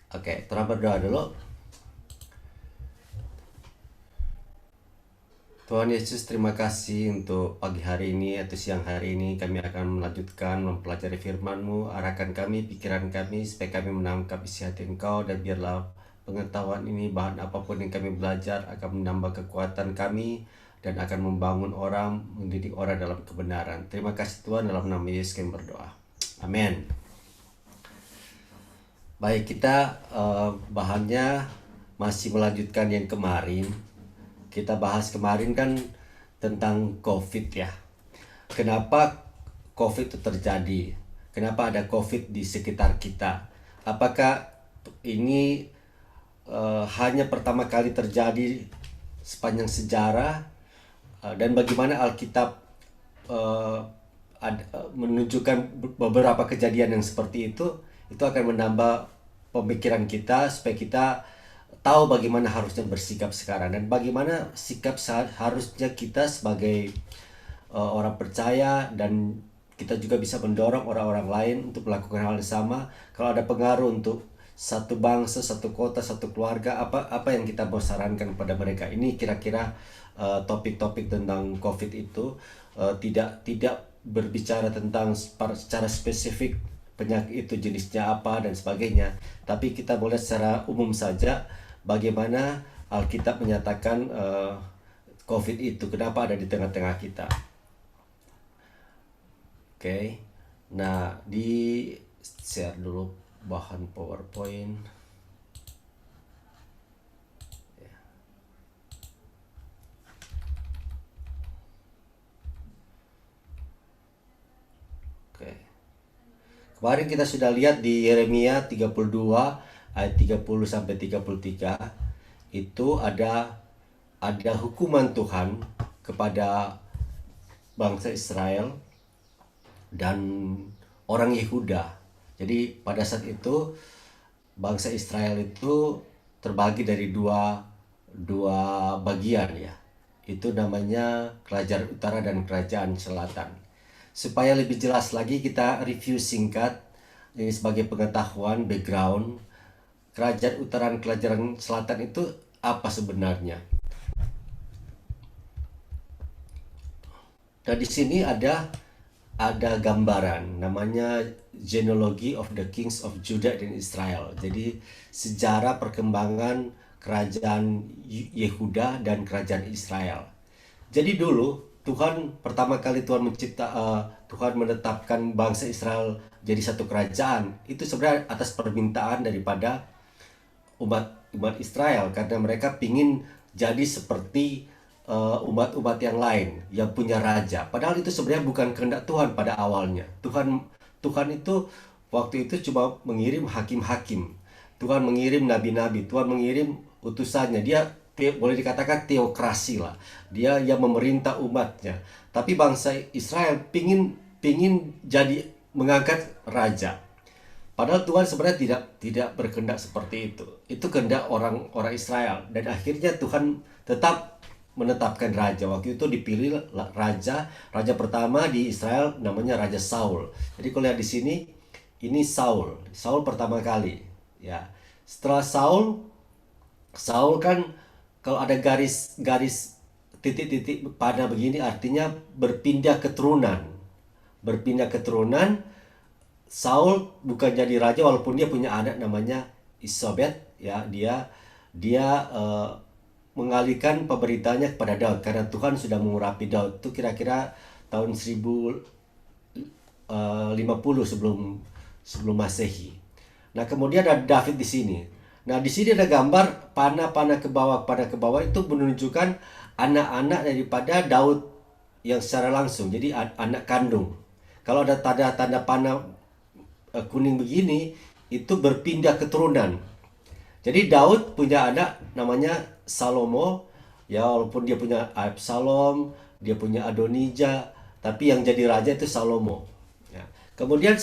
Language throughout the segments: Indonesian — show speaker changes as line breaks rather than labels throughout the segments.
Oke, kita berdoa dulu. Tuhan Yesus, terima kasih untuk pagi hari ini atau siang hari ini. Kami akan melanjutkan mempelajari firman-Mu. Arahkan kami, pikiran kami, supaya kami menangkap isi hati Engkau. Dan biarlah pengetahuan ini, bahan apapun yang kami belajar, akan menambah kekuatan kami dan akan membangun orang, mendidik orang dalam kebenaran. Terima kasih Tuhan, dalam nama Yesus kami berdoa. Amin. Baik, kita bahannya masih melanjutkan yang kemarin. Kita bahas kemarin kan tentang COVID ya. Kenapa COVID itu terjadi? Kenapa ada COVID di sekitar kita? Apakah ini hanya pertama kali terjadi sepanjang sejarah? Dan bagaimana Alkitab menunjukkan beberapa kejadian yang seperti itu akan menambah pemikiran kita supaya kita tahu bagaimana harusnya bersikap sekarang dan bagaimana sikap harusnya kita sebagai orang percaya, dan kita juga bisa mendorong orang-orang lain untuk melakukan hal yang sama. Kalau ada pengaruh untuk satu bangsa, satu kota, satu keluarga, apa yang kita mau sarankan kepada mereka. Ini kira-kira topik-topik tentang COVID itu tidak berbicara tentang secara spesifik penyakit itu jenisnya apa dan sebagainya, tapi kita boleh secara umum saja bagaimana Alkitab menyatakan COVID itu kenapa ada di tengah-tengah kita. Oke. Nah, di share dulu bahan PowerPoint. Oke. Kemarin kita sudah lihat di Yeremia 32 ayat 30 sampai 33 itu ada hukuman Tuhan kepada bangsa Israel dan orang Yehuda. Jadi pada saat itu bangsa Israel itu terbagi dari dua bagian ya. Itu namanya Kerajaan Utara dan Kerajaan Selatan. Supaya lebih jelas lagi kita review singkat ini sebagai pengetahuan background. Kerajaan Utara dan Kerajaan Selatan itu apa sebenarnya? Nah, di sini ada gambaran namanya Genealogy of the Kings of Judah dan Israel. Jadi sejarah perkembangan kerajaan Yehuda dan kerajaan Israel. Jadi dulu Tuhan menetapkan bangsa Israel jadi satu kerajaan itu sebenarnya atas permintaan daripada umat Israel, karena mereka pingin jadi seperti umat-umat yang lain yang punya raja. Padahal itu sebenarnya bukan kehendak Tuhan pada awalnya. Tuhan itu waktu itu cuma mengirim hakim-hakim. Tuhan mengirim nabi-nabi, Tuhan mengirim utusannya. Dia boleh dikatakan teokrasi lah. Dia yang memerintah umatnya. Tapi bangsa Israel pingin jadi mengangkat raja. Padahal Tuhan sebenarnya tidak berkehendak seperti itu. Itu kehendak orang Israel, dan akhirnya Tuhan tetap menetapkan raja. Waktu itu dipilih raja pertama di Israel namanya Raja Saul. Jadi kalau lihat di sini ini Saul pertama kali ya. Setelah Saul kan kalau ada garis titik-titik pada begini artinya berpindah keturunan. Saul bukan jadi raja walaupun dia punya anak namanya Isobet ya. Dia mengalihkan pemerintahnya kepada Daud karena Tuhan sudah mengurapi Daud. Itu kira-kira tahun 1050 sebelum Masehi. Nah, kemudian ada David di sini. Nah, di sini ada gambar panah-panah ke bawah itu menunjukkan anak-anak daripada Daud yang secara langsung. Jadi anak kandung. Kalau ada tanda-tanda panah kuning begini itu berpindah keturunan. Jadi Daud punya anak namanya Salomo ya, walaupun dia punya Absalom, dia punya Adonijah, tapi yang jadi raja itu Salomo ya. Kemudian eh,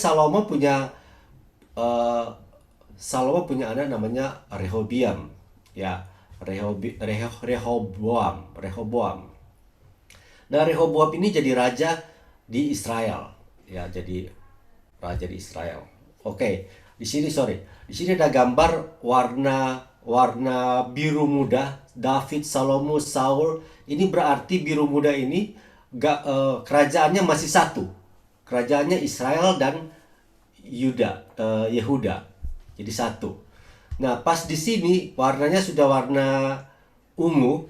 Salomo punya anak namanya Rehoboam ya. Rehoboam. Nah, Rehoboam ini jadi raja di Israel ya, jadi raja di Israel. Oke. Di sini ada gambar warna warna biru muda, David, Salomo, Saul. Ini berarti biru muda ini kerajaannya masih satu. Kerajaannya Israel dan Yehuda. Jadi satu. Nah, pas di sini warnanya sudah warna ungu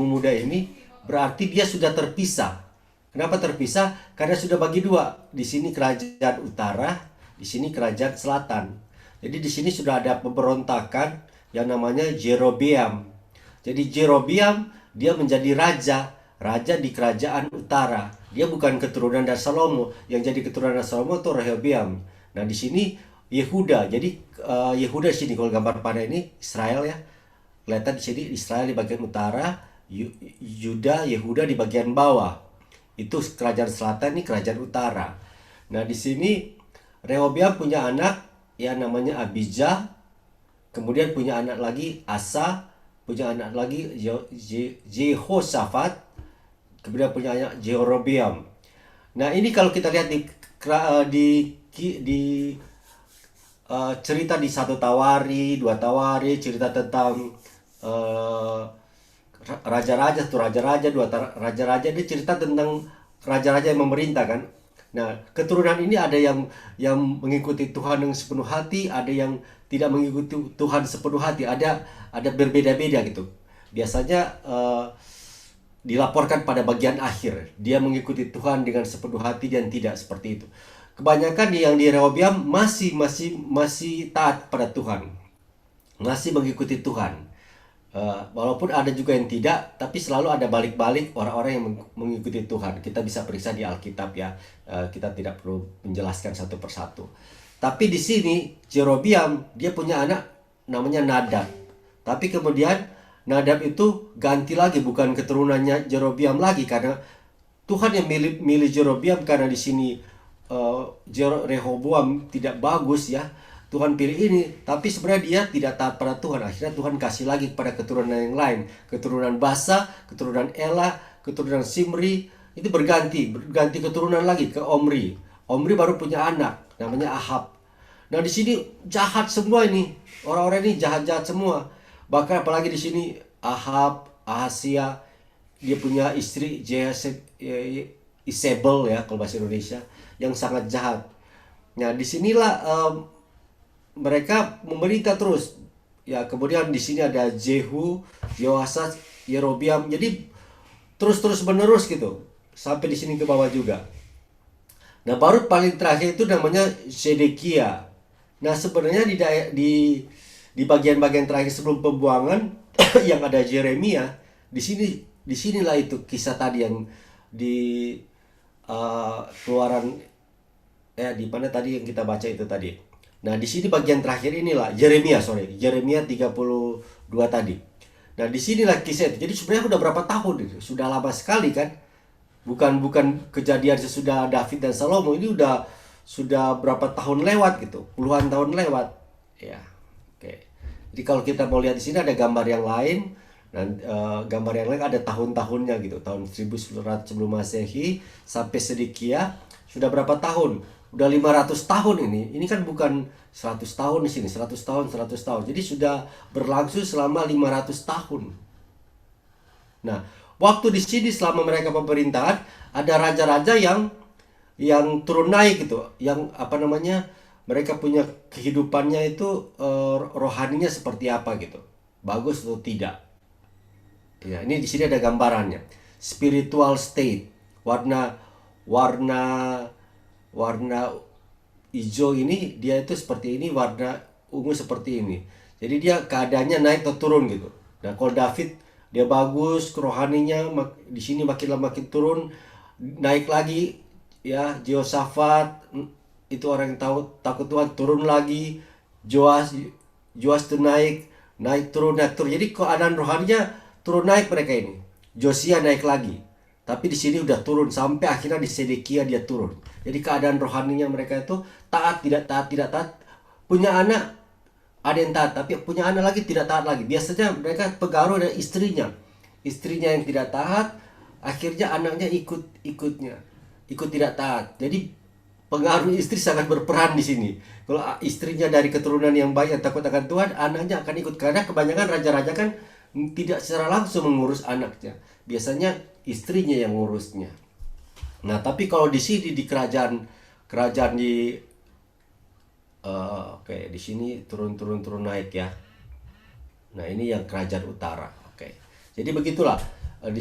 muda ini berarti dia sudah terpisah. Kenapa terpisah? Karena sudah bagi dua. Di sini kerajaan utara, di sini kerajaan selatan. Jadi di sini sudah ada pemberontakan yang namanya Jerobeam. Jadi Jerobeam dia menjadi raja di kerajaan utara. Dia bukan keturunan dari Salomo. Yang jadi keturunan dari Salomo itu Rehobeam. Nah, di sini Yehuda. Jadi Yehuda di sini kalau gambar pada ini Israel ya. Kelihatan di sini Israel di bagian utara, Yuda, Yehuda di bagian bawah. Itu kerajaan selatan, ini kerajaan utara. Nah, di sini Rehobeam punya anak yang namanya Abijah, kemudian punya anak lagi Asa, punya anak lagi Jehoshaphat, kemudian punya anak Jerobeam. Nah, ini kalau kita lihat di cerita di 1 Tawari, 2 Tawari, cerita tentang raja-raja tuh raja-raja ini cerita tentang raja-raja yang memerintah kan. Nah, keturunan ini ada yang mengikuti Tuhan dengan sepenuh hati, ada yang tidak mengikuti Tuhan sepenuh hati, ada berbeda-beda gitu. Biasanya dilaporkan pada bagian akhir dia mengikuti Tuhan dengan sepenuh hati dan tidak seperti itu. Kebanyakan yang di Rehobeam masih taat pada Tuhan, masih mengikuti Tuhan. Walaupun ada juga yang tidak, tapi selalu ada balik-balik orang-orang yang mengikuti Tuhan. Kita bisa periksa di Alkitab ya. Kita tidak perlu menjelaskan satu persatu. Tapi di sini Jerobeam dia punya anak namanya Nadab. Tapi kemudian Nadab itu ganti lagi, bukan keturunannya Jerobeam lagi, karena Tuhan yang milih Jerobeam karena di sini Rehoboam tidak bagus ya. Tuhan pilih ini, tapi sebenarnya dia tidak taat pada Tuhan. Akhirnya Tuhan kasih lagi kepada keturunan yang lain. Keturunan Basa, keturunan Ela, keturunan Simri. Itu berganti keturunan lagi ke Omri. Omri baru punya anak, namanya Ahab. Nah, di sini jahat semua ini. Orang-orang ini jahat-jahat semua. Bahkan apalagi di sini Ahab, Ahasia, dia punya istri Isabel ya, kalau bahasa Indonesia, yang sangat jahat. Nah, disinilah mereka memerintah terus ya. Kemudian di sini ada Jehu, Yoasas, Yerobeam. Jadi terus menerus gitu sampai di sini ke bawah juga. Nah, baru paling terakhir itu namanya Sedekia. Nah, sebenarnya di bagian-bagian terakhir sebelum pembuangan yang ada Yeremia, disinilah itu kisah tadi yang di keluaran di mana tadi yang kita baca itu tadi. Nah, di sini bagian terakhir inilah Yeremia 32 tadi. Nah, di sinilah kisah itu. Jadi sebenarnya udah berapa tahun itu? Sudah lama sekali kan? Bukan kejadian sesudah David dan Salomo. Ini sudah berapa tahun lewat gitu. Puluhan tahun lewat. Ya. Oke. Jadi kalau kita mau lihat di sini ada gambar yang lain. Dan gambar yang lain ada tahun-tahunnya gitu. Tahun 1100 sebelum Masehi sampai Sedekia sudah berapa tahun? Udah 500 tahun ini. Ini kan bukan 100 tahun di sini, 100 tahun. Jadi sudah berlangsung selama 500 tahun. Nah, waktu di sini selama mereka pemerintahan ada raja-raja yang turun naik gitu, yang mereka punya kehidupannya itu rohaninya seperti apa gitu. Bagus atau tidak. Ya, ini di sini ada gambarannya. Spiritual state. Warna hijau ini dia itu seperti ini, warna ungu seperti ini. Jadi dia keadaannya naik atau turun gitu. Nah, kalau David dia bagus rohaninya, di sini makin lama makin turun, naik lagi ya. Jehoshaphat itu orang yang takut Tuhan, turun lagi. Joas itu naik turun. Jadi keadaan rohaninya turun naik mereka ini. Josia naik lagi. Tapi di sini udah turun sampai akhirnya di Sedekia dia turun. Jadi keadaan rohaninya mereka itu taat, tidak taat. Punya anak ada yang taat, tapi punya anak lagi tidak taat lagi. Biasanya mereka pengaruh dari istrinya. Istrinya yang tidak taat, akhirnya anaknya ikut tidak taat. Jadi pengaruh istri sangat berperan di sini. Kalau istrinya dari keturunan yang baik yang takut akan Tuhan, anaknya akan ikut. Karena kebanyakan raja-raja kan tidak secara langsung mengurus anaknya. Biasanya istrinya yang ngurusnya. Nah, tapi kalau di sini di kerajaan di oke, di sini turun naik ya. Nah, ini yang kerajaan utara. Oke. Jadi begitulah. Di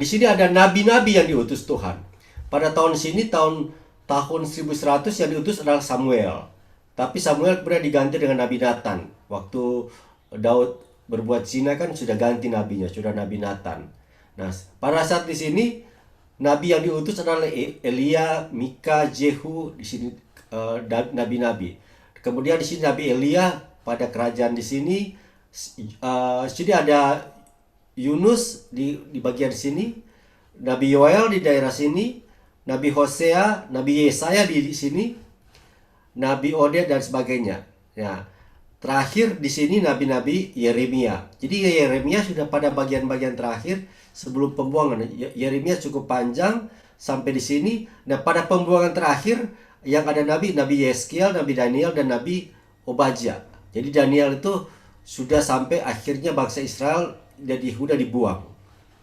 sini ada nabi-nabi yang diutus Tuhan. Pada tahun sini tahun 1100 yang diutus adalah Samuel. Tapi Samuel kemudian diganti dengan Nabi Nathan. Waktu Daud berbuat zina kan sudah ganti nabinya, sudah Nabi Nathan. Nah, pada saat di sini nabi yang diutus adalah Elia, Mika, Jehu, di sini nabi-nabi. Kemudian di sini Nabi Elia pada kerajaan di sini. Sini ada Yunus di bagian sini, Nabi Yoel di daerah sini, Nabi Hosea, Nabi Yesaya di sini, Nabi Oded dan sebagainya. Ya, terakhir di sini nabi-nabi Yeremia. Jadi Yeremia sudah pada bagian-bagian terakhir sebelum pembuangan. Yeremia cukup panjang sampai di sini. Nah, pada pembuangan terakhir yang ada Nabi Yeskiel, Nabi Daniel dan Nabi Obadja. Jadi Daniel itu sudah sampai akhirnya bangsa Israel jadi Yehuda dibuang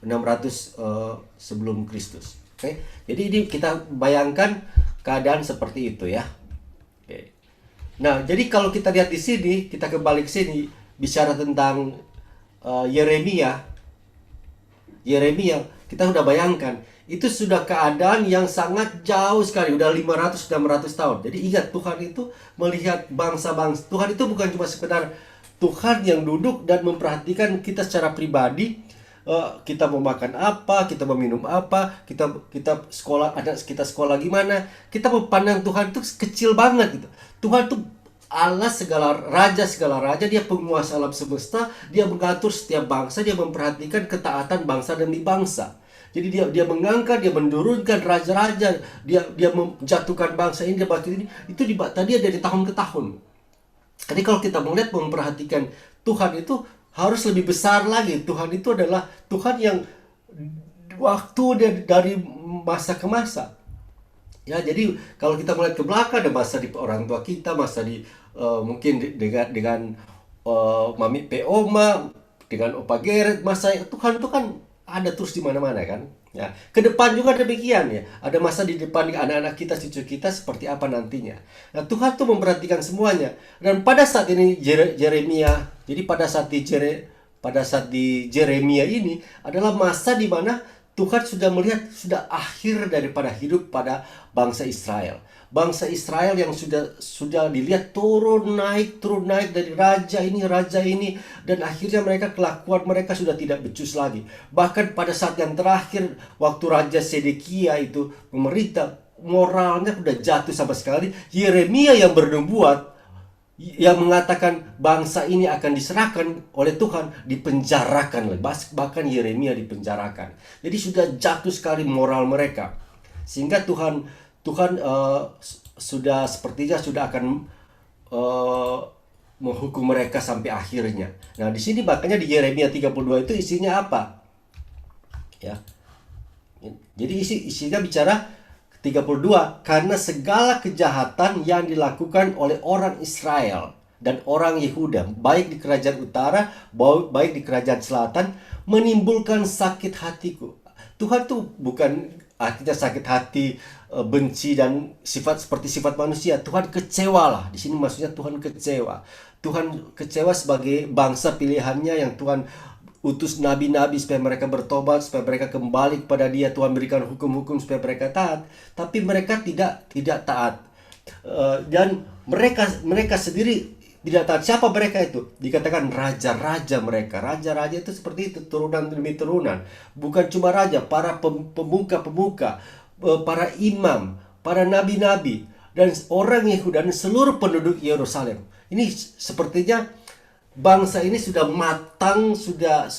600 sebelum Kristus. Oke. Jadi ini kita bayangkan keadaan seperti itu ya. Oke. Nah, jadi kalau kita lihat di sini, kita kembali ke sini bicara tentang Yeremia, kita sudah bayangkan itu sudah keadaan yang sangat jauh sekali, udah 500-600 tahun. Jadi ingat, Tuhan itu melihat bangsa-bangsa. Tuhan itu bukan cuma sekedar Tuhan yang duduk dan memperhatikan kita secara pribadi. Kita mau makan apa, kita mau minum apa, kita sekolah, anak kita sekolah gimana. Kita memandang Tuhan itu kecil banget gitu. Tuhan itu Allah segala raja, dia penguasa alam semesta, dia mengatur setiap bangsa, dia memperhatikan ketaatan bangsa demi bangsa. Jadi dia mengangkat, dia menurunkan raja-raja, dia menjatuhkan bangsa ini, dia batu ini. Itu tadi dari tahun ke tahun. Jadi kalau kita melihat memperhatikan Tuhan itu harus lebih besar lagi. Tuhan itu adalah Tuhan yang waktu dari masa ke masa. Ya, jadi kalau kita melihat ke belakang, ada masa di orang tua kita, masa di mungkin dengan Mami Peoma, dengan Opa Geret, masa Tuhan itu kan ada terus di mana-mana kan. Ya, ke depan juga demikian ya. Ada masa di depan anak-anak kita, cucu kita seperti apa nantinya. Nah, Tuhan tuh memperhatikan semuanya. Dan pada saat ini Yeremia, jadi pada saat di Yeremia ini adalah masa di mana Tuhan sudah melihat sudah akhir daripada hidup pada bangsa Israel. Bangsa Israel yang sudah dilihat turun naik dari raja ini, dan akhirnya kelakuan mereka sudah tidak becus lagi. Bahkan pada saat yang terakhir waktu Raja Sedekia itu memerintah, moralnya sudah jatuh sama sekali. Yeremia yang bernubuat, yang mengatakan bangsa ini akan diserahkan oleh Tuhan, dipenjarakan. Bahkan Yeremia dipenjarakan. Jadi sudah jatuh sekali moral mereka, sehingga Tuhan sudah sepertinya sudah akan menghukum mereka sampai akhirnya. Nah, di sini makanya di Yeremia 32 itu isinya apa? Ya. Jadi isinya bicara 32, karena segala kejahatan yang dilakukan oleh orang Israel dan orang Yehuda, baik di kerajaan utara, baik di kerajaan selatan, menimbulkan sakit hatiku. Tuhan tuh bukan artinya sakit hati, benci dan seperti sifat manusia. Tuhan kecewa lah. Di sini maksudnya Tuhan kecewa. Tuhan kecewa sebagai bangsa pilihannya yang Tuhan utus nabi-nabi supaya mereka bertobat, supaya mereka kembali kepada Dia. Tuhan berikan hukum-hukum supaya mereka taat, tapi mereka tidak taat. Dan mereka sendiri tidak taat. Siapa mereka itu? Dikatakan raja-raja mereka. Raja-raja itu seperti itu, turunan demi turunan. Bukan cuma raja, para pemuka-pemuka, para imam, para nabi-nabi, dan orang Yehuda dan seluruh penduduk Yerusalem. Ini sepertinya bangsa ini sudah matang, sudah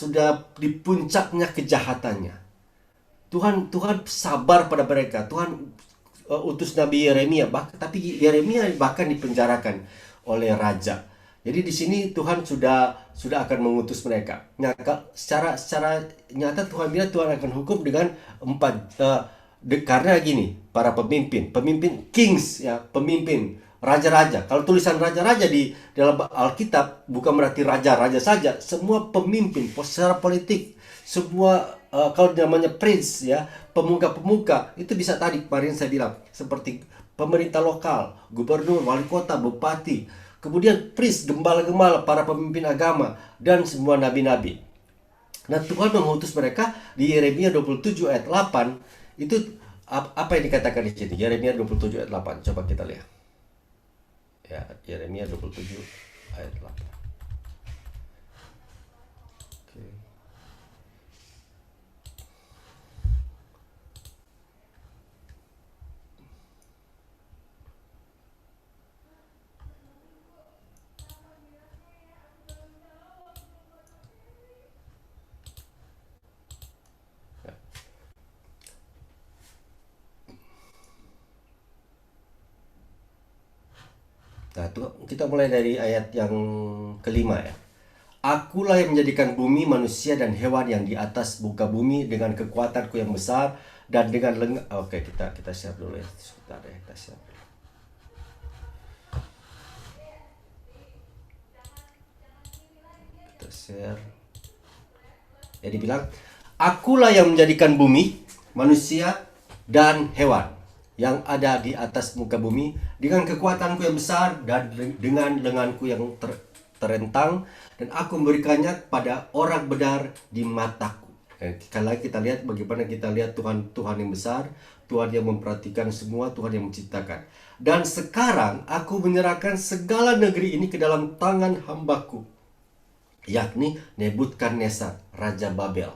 di puncaknya kejahatannya. Tuhan sabar pada mereka. Tuhan utus Nabi Yeremia, tapi Yeremia bahkan dipenjarakan oleh raja. Jadi di sini Tuhan sudah akan mengutus mereka. Nah, secara nyata Tuhan bilang Tuhan akan hukum dengan Karena gini, para pemimpin kings ya, pemimpin raja-raja. Kalau tulisan raja-raja di dalam Alkitab bukan berarti raja-raja saja, semua pemimpin secara politik, semua kalau namanya prince ya, pemuka-pemuka itu bisa tadi kemarin saya bilang seperti pemerintah lokal, gubernur, wali kota, bupati, kemudian priest, gembala-gembala, para pemimpin agama dan semua nabi-nabi. Nah, Tuhan mengutus mereka di Yeremia 27 ayat 8. Itu apa yang dikatakan di sini? Yeremia 27 ayat 8. Coba kita lihat. Ya, Yeremia 27 ayat 8. Oke. Nah, kita mulai dari ayat yang kelima ya. Akulah yang menjadikan bumi, manusia, dan hewan yang di atas muka bumi dengan kekuatanku yang besar dan dengan lengan. Oke, kita share dulu ya. Sebentar ya, kita share. Kita share. Ya, dibilang, akulah yang menjadikan bumi, manusia, dan hewan yang ada di atas muka bumi dengan kekuatanku yang besar dan dengan lenganku yang terentang, dan aku memberikannya pada orang benar di mataku. Sekali lagi kita lihat bagaimana kita lihat Tuhan yang besar, Tuhan yang memperhatikan semua, Tuhan yang menciptakan. Dan sekarang aku menyerahkan segala negeri ini ke dalam tangan hambaku, yakni Nebukadnezar, Raja Babel.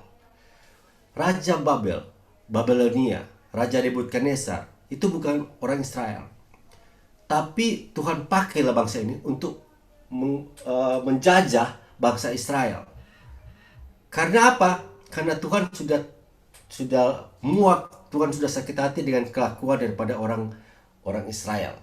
Raja Babel, Babelonia, Raja Nebukadnezar itu bukan orang Israel. Tapi Tuhan pakailah bangsa ini untuk menjajah bangsa Israel. Karena apa? Karena Tuhan sudah muak, Tuhan sudah sakit hati dengan kelakuan daripada orang Israel.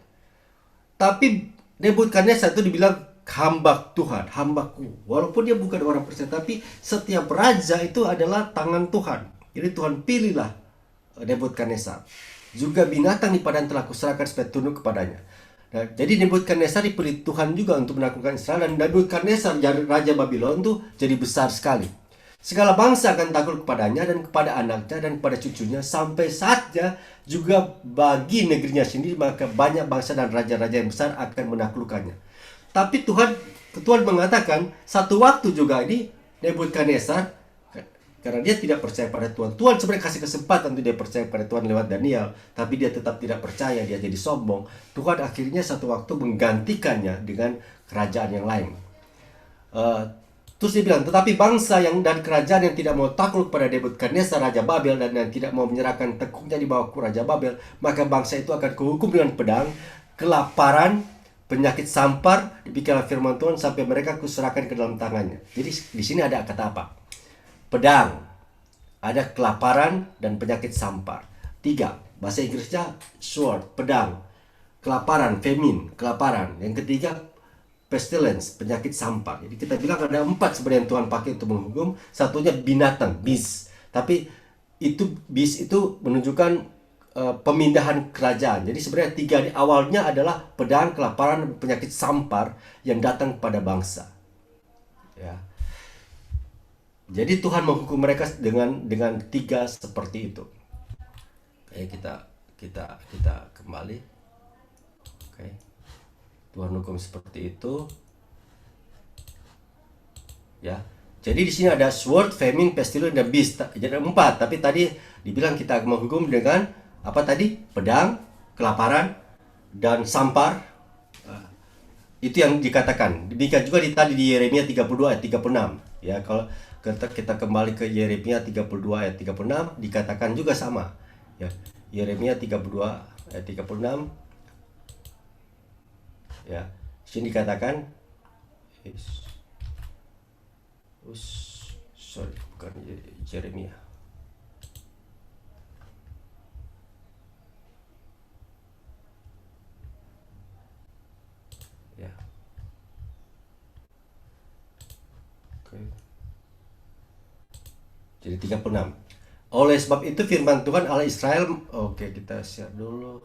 Tapi Nebukadnezar itu dibilang hamba Tuhan, hambaku. Walaupun dia bukan orang percaya, tapi setiap raja itu adalah tangan Tuhan. Jadi Tuhan pilihlah Nebukadnezar. Juga binatang di padang telah kuserahkan supaya tunduk kepadanya. Nah, jadi Nebukadnezar dipilih Tuhan juga untuk menaklukkan Israel, dan Nebukadnezar Raja Babylon itu jadi besar sekali. Segala bangsa akan takut kepadanya dan kepada anaknya dan kepada cucunya, sampai saatnya juga bagi negerinya sendiri, maka banyak bangsa dan raja-raja yang besar akan menaklukkannya. Tapi Tuhan mengatakan satu waktu juga ini Nebukadnezar, karena dia tidak percaya pada Tuhan. Tuhan sebenarnya kasih kesempatan untuk dia percaya pada Tuhan lewat Daniel, tapi dia tetap tidak percaya, dia jadi sombong. Tuhan akhirnya satu waktu menggantikannya dengan kerajaan yang lain. Terus dia bilang, tetapi bangsa dan kerajaan yang tidak mau takluk pada Nebukadnezar Raja Babel dan yang tidak mau menyerahkan tekuknya di bawah Raja Babel, maka bangsa itu akan kuhukum dengan pedang, kelaparan, penyakit sampar, demikianlah firman Tuhan, sampai mereka kuserahkan ke dalam tangannya. Jadi di sini ada kata apa? Pedang, ada kelaparan dan penyakit sampar. 3, bahasa Inggrisnya sword, pedang, kelaparan, famine, kelaparan. Yang ketiga, pestilence, penyakit sampar. Jadi kita bilang ada 4 sebenarnya yang Tuhan pakai untuk menghukum. Satunya binatang, beast. Tapi beast itu menunjukkan pemindahan kerajaan. Jadi sebenarnya 3 di awalnya adalah pedang, kelaparan, penyakit sampar yang datang pada bangsa. Ya. Jadi Tuhan menghukum mereka dengan 3 seperti itu. Oke, kita kembali. Oke. Tuhan hukum seperti itu. Ya. Jadi di sini ada sword, famine, pestilence, dan beast. Jadi 4, tapi tadi dibilang kita menghukum dengan apa tadi? Pedang, kelaparan, dan sampar. Itu yang dikatakan. Demikian juga tadi di Yeremia 32 ayat 36. Ya, kalau kita kembali ke Yeremia 32 ayat 36, dikatakan juga sama. Ya, Yeremia 32 ayat 36. Ya, sini dikatakan bukan Yeremia. Ya. Oke. Jadi 36. Oleh sebab itu firman Tuhan Allah Israel, oke kita share dulu.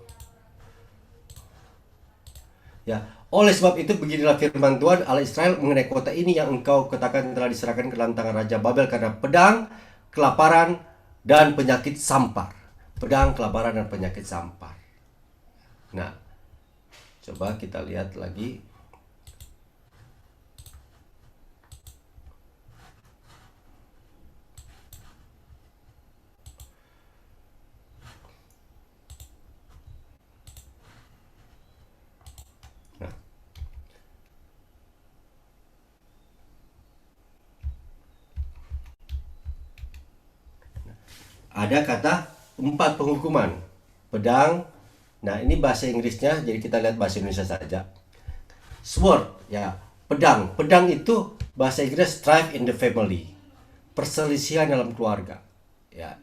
Ya, oleh sebab itu beginilah firman Tuhan Allah Israel mengenai kota ini yang engkau katakan telah diserahkan ke dalam tangan Raja Babel karena pedang, kelaparan, dan penyakit sampar. Pedang, kelaparan, dan penyakit sampar. Nah, coba kita lihat lagi. Nah, ada kata 4 penghukuman. Pedang. Nah, ini bahasa Inggrisnya, jadi kita lihat bahasa Indonesia saja. Sword, ya, pedang. Pedang itu bahasa Inggris strife in the family. Perselisihan dalam keluarga. Ya,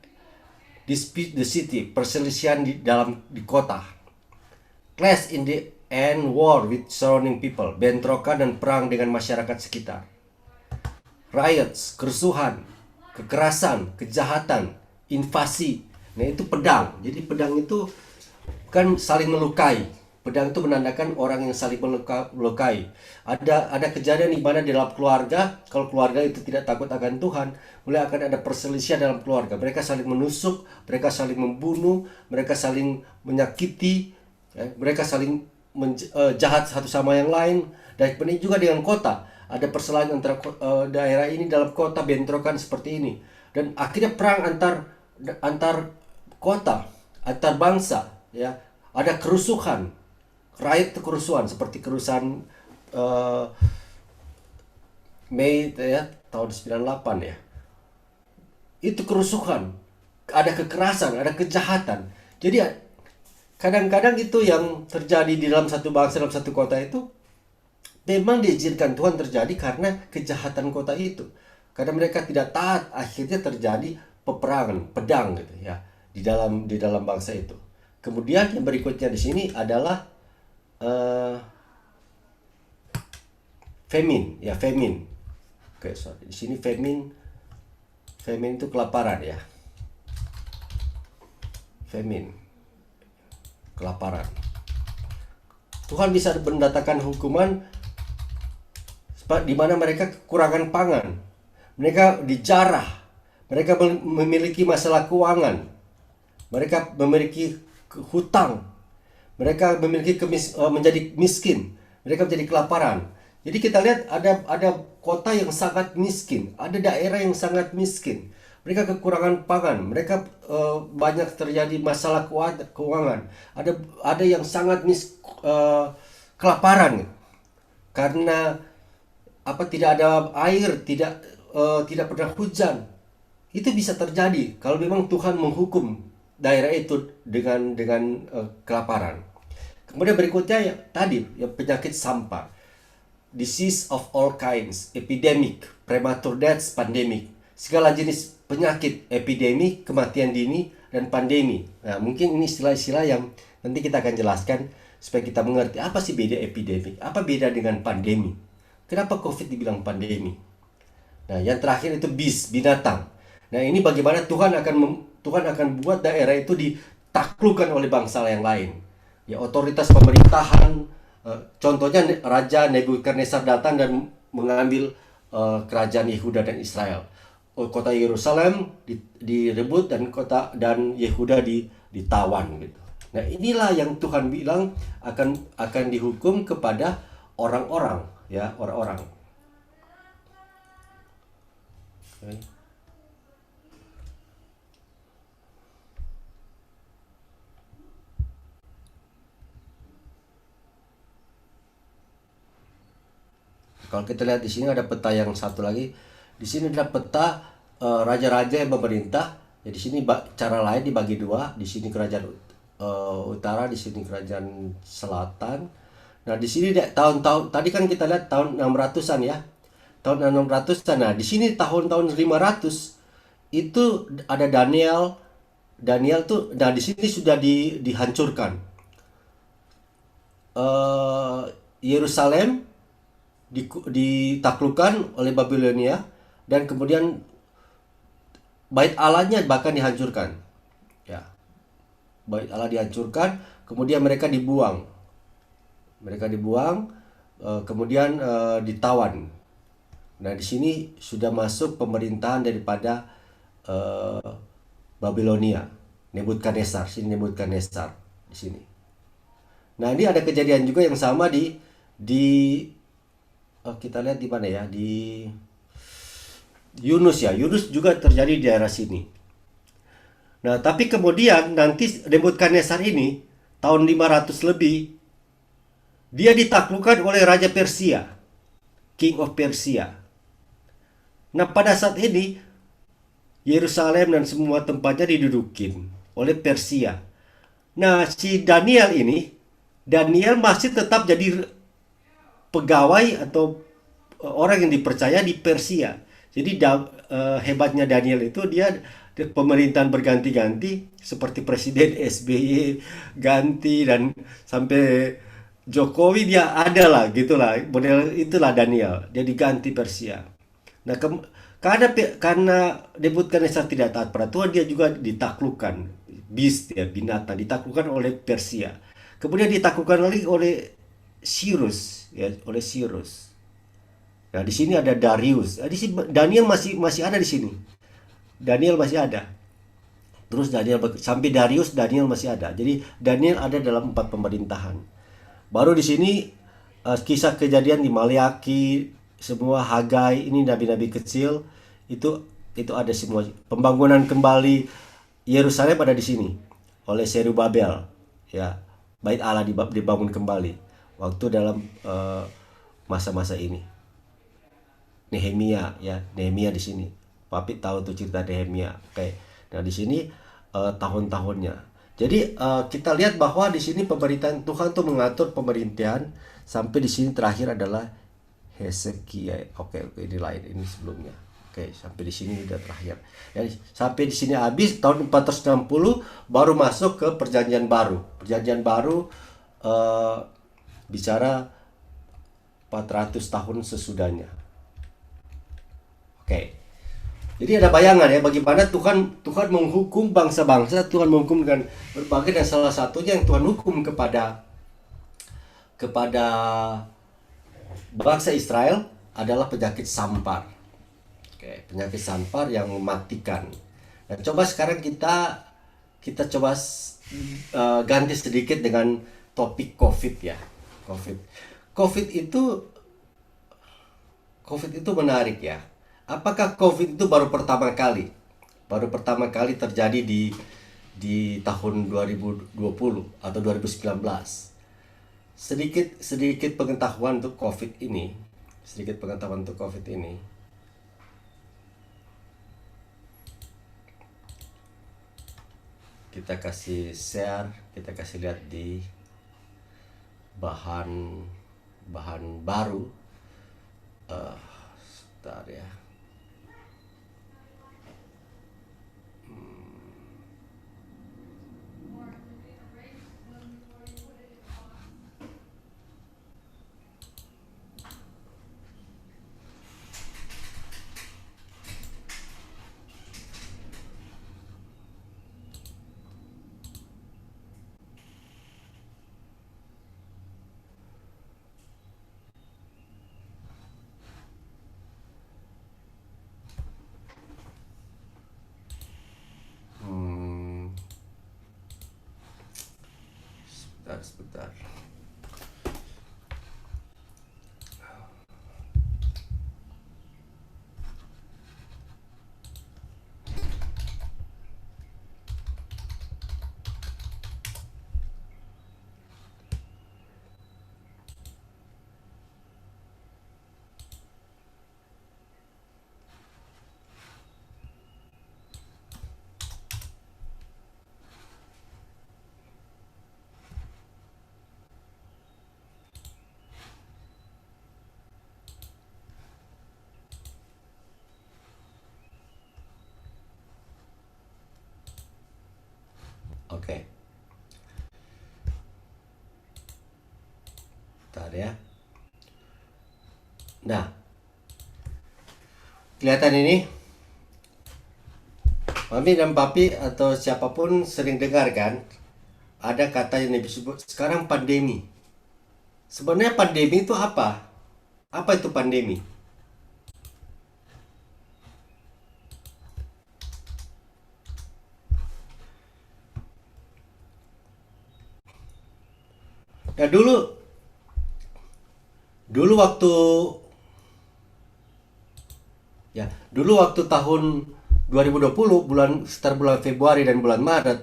dispute the city, perselisihan di kota. Clash in the and war with surrounding people, bentrokan dan perang dengan masyarakat sekitar. Riots, kerusuhan, kekerasan, kejahatan, invasi. Nah, itu pedang. Jadi pedang itu kan saling melukai. Pedang itu menandakan orang yang saling melukai. Ada kejadian di mana di dalam keluarga, kalau keluarga itu tidak takut akan Tuhan, mulai akan ada perselisihan dalam keluarga. Mereka saling menusuk, mereka saling membunuh, mereka saling menyakiti, ya, mereka saling jahat satu sama yang lain. Dan kemudian juga dengan kota, ada perselahan antara daerah ini dalam kota, bentrokan seperti ini. Dan akhirnya perang antar kota, antar bangsa, ya. Ada kerusuhan, riot kerusuhan seperti kerusuhan Mei ya tahun 98 ya. Itu kerusuhan, ada kekerasan, ada kejahatan. Jadi kadang-kadang itu yang terjadi di dalam satu bangsa, dalam satu kota itu memang diizinkan Tuhan terjadi karena kejahatan kota itu. Karena mereka tidak taat, akhirnya terjadi peperangan, pedang gitu ya di dalam bangsa itu. Kemudian yang berikutnya di sini adalah famine, ya famine. Oke, sorry. Di sini famine itu kelaparan ya. Famine, kelaparan. Tuhan bisa mendatangkan hukuman di mana mereka kekurangan pangan, mereka dijarah, mereka memiliki masalah keuangan, mereka memiliki hutang, mereka menjadi miskin, mereka menjadi kelaparan. Jadi kita lihat ada kota yang sangat miskin, ada daerah yang sangat miskin. Mereka kekurangan pangan, mereka banyak terjadi masalah keuangan. Ada yang sangat kelaparan karena tidak ada air, tidak pernah hujan. Itu bisa terjadi kalau memang Tuhan menghukum daerah itu dengan kelaparan. Kemudian berikutnya yang penyakit sampar, disease of all kinds, epidemic, premature deaths, pandemic, segala jenis penyakit, epidemi, kematian dini, dan pandemi. Nah, mungkin ini istilah-istilah yang nanti kita akan jelaskan supaya kita mengerti apa sih beda epidemi, apa beda dengan pandemi. Kenapa COVID dibilang pandemi? Nah, yang terakhir itu binatang. Nah, ini bagaimana Tuhan akan buat daerah itu ditaklukkan oleh bangsa yang lain. Ya, otoritas pemerintahan, contohnya Raja Nebukadnezar datang dan mengambil kerajaan Yehuda dan Israel. Kota Yerusalem direbut dan Yehuda ditawan gitu. Nah, inilah yang Tuhan bilang akan dihukum kepada orang-orang, ya, orang-orang. Okay. Kalau kita lihat di sini ada peta yang satu lagi. Di sini ada peta raja-raja yang memerintah. Ya, di sini cara lain dibagi dua. Di sini kerajaan utara, di sini kerajaan selatan. Nah, di sini tahun-tahun tadi kan kita lihat tahun 600-an ya. Tahun 600-an. Nah, di sini tahun-tahun 500 itu ada Daniel. Daniel tuh, nah di sini sudah dihancurkan. Yerusalem ditaklukkan oleh Babilonia, dan kemudian bait Allahnya bahkan dihancurkan. Ya, bait Allah dihancurkan, kemudian mereka dibuang. Mereka dibuang, kemudian ditawan. Nah, di sini sudah masuk pemerintahan daripada eh, Babilonia, Nebukadnezar. Sini Nebukadnezar di sini. Nah, ini ada kejadian juga yang sama di kita lihat di mana ya? Di Yunus ya. Yunus juga terjadi di daerah sini. Nah, tapi kemudian nanti Nebukadnezar ini tahun 500 lebih dia ditaklukkan oleh Raja Persia, King of Persia. Nah, pada saat ini Yerusalem dan semua tempatnya didudukin oleh Persia. Nah, si Daniel masih tetap jadi pegawai atau orang yang dipercaya di Persia. Jadi hebatnya Daniel itu dia pemerintahan berganti-ganti seperti Presiden SBY ganti dan sampai Jokowi dia ada lah gitulah model itulah Daniel dia diganti Persia. Nah karena Nebukadnezar tidak taat pada Tuhan dia juga ditaklukkan beast ya binatang ditaklukkan oleh Persia. Kemudian ditaklukkan lagi oleh Cyrus ya oleh Cyrus. Nah, di sini ada Darius. Di sini Daniel masih masih ada di sini. Daniel masih ada. Terus sampai Darius Daniel masih ada. Jadi Daniel ada dalam 4 pemerintahan. Baru di sini kisah kejadian di Maleaki, semua Hagai, ini nabi-nabi kecil itu ada semua. Pembangunan kembali Yerusalem ada di sini oleh Zerubabel. Ya, Bait Allah dibangun kembali waktu dalam masa-masa ini. Nehemia ya, Nehemia di sini. Papi tahu tuh cerita Nehemia. Oke. Nah, di sini tahun-tahunnya. Jadi kita lihat bahwa di sini pemerintahan Tuhan tuh mengatur pemerintahan sampai di sini terakhir adalah Hezekia. Oke, ini lain, ini sebelumnya. Oke, sampai di sini udah terakhir. Dan sampai di sini habis tahun 460 baru masuk ke perjanjian baru. Perjanjian baru bicara 400 tahun sesudahnya. Oke. Jadi ada bayangan ya bagaimana Tuhan menghukum bangsa-bangsa, Tuhan menghukum dengan berbagai dan salah satunya yang Tuhan hukum kepada bangsa Israel adalah penyakit sampar. Oke, penyakit sampar yang mematikan. Dan coba sekarang kita coba ganti sedikit dengan topik COVID ya. COVID itu menarik ya. Apakah COVID itu baru pertama kali? Baru pertama kali terjadi di tahun 2020 atau 2019. Sedikit pengetahuan untuk COVID ini. Kita kasih share, kita kasih lihat di bahan baru. Sebentar ya. Sebentar. Oke. Bentar ya. Nah, kelihatan ini Mami dan Papi atau siapapun sering dengar kan, ada kata yang disebut sekarang pandemi. Sebenarnya pandemi itu apa? Apa itu pandemi? Ya dulu waktu dulu waktu tahun 2020 sekitar bulan Februari dan bulan Maret,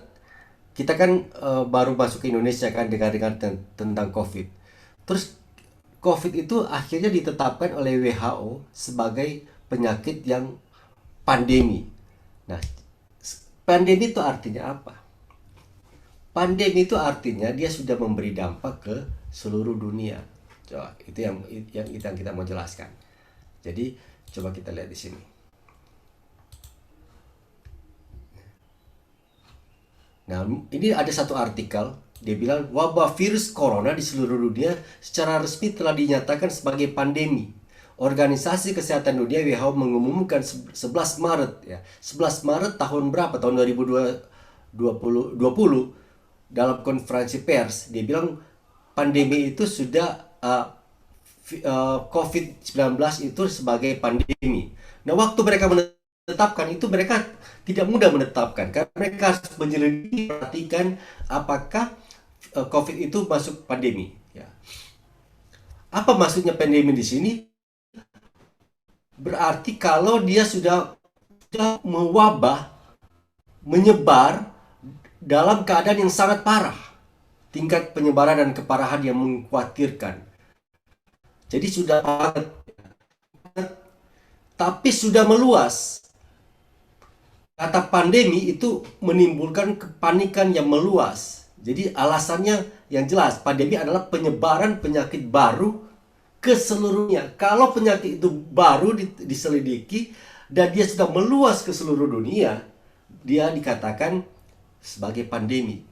kita kan baru masuk ke Indonesia kan dengar-dengar tentang COVID. Terus COVID itu akhirnya ditetapkan oleh WHO sebagai penyakit yang pandemi. Nah, pandemi itu artinya apa? Pandemi itu artinya dia sudah memberi dampak ke seluruh dunia. Coba itu yang kita mau jelaskan. Jadi coba kita lihat di sini. Nah, ini ada satu artikel, dia bilang wabah virus corona di seluruh dunia secara resmi telah dinyatakan sebagai pandemi. Organisasi Kesehatan Dunia WHO mengumumkan 11 Maret ya. 11 Maret tahun berapa? Tahun 2020 dalam konferensi pers dia bilang pandemi itu sudah COVID-19 itu sebagai pandemi. Nah, waktu mereka menetapkan itu mereka tidak mudah menetapkan karena mereka harus menyelidiki perhatikan apakah COVID itu masuk pandemi. Ya. Apa maksudnya pandemi di sini? Berarti kalau dia sudah mewabah, menyebar dalam keadaan yang sangat parah, tingkat penyebaran dan keparahan yang mengkhawatirkan. Jadi sudah banget, tapi sudah meluas. Kata pandemi itu menimbulkan kepanikan yang meluas. Jadi alasannya yang jelas, pandemi adalah penyebaran penyakit baru ke seluruhnya. Kalau penyakit itu baru diselidiki dan dia sudah meluas ke seluruh dunia, dia dikatakan sebagai pandemi.